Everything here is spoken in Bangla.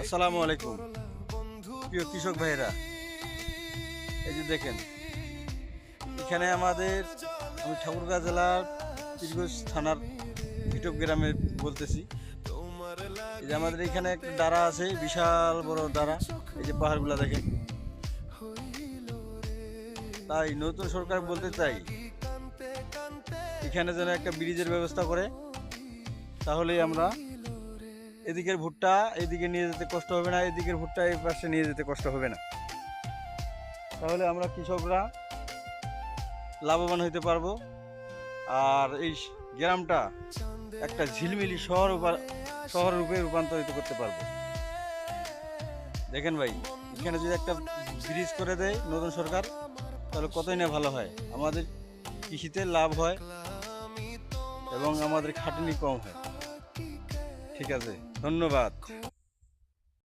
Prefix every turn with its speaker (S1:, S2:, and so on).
S1: আসসালামু আলাইকুম প্রিয় কৃষক ভাইরা, এই যে দেখেন এখানে আমাদের, আমি ঠাকুরগাঁও জেলার পীরগঞ্জ থানার ভিটপ গ্রামে বলতেছি। এই যে আমাদের এখানে একটা ডারা আছে, বিশাল বড় ডারা, এই যে পাহাড়গুলো দেখেন। তাই নতুন সরকার বলতে চাই, এখানে যেন একটা ব্রিজের ব্যবস্থা করে, তাহলেই আমরা এদিকের ভুট্টা এদিকে নিয়ে যেতে কষ্ট হবে না, এদিকের ভুট্টা এই পাশে নিয়ে যেতে কষ্ট হবে না। তাহলে আমরা কৃষকরা লাভবান হইতে পারবো। আর এই গ্রামটা একটা ঝিলমিলি শহর রূপে রূপান্তরিত করতে পারবো। দেখেন ভাই, এখানে যদি একটা ব্রিজ করে দেয় নতুন সরকার, তাহলে কতই না ভালো হয়। আমাদের কৃষিতে লাভ হয় এবং আমাদের খাটুনি কম হয়। ঠিক আছে, ধন্যবাদ।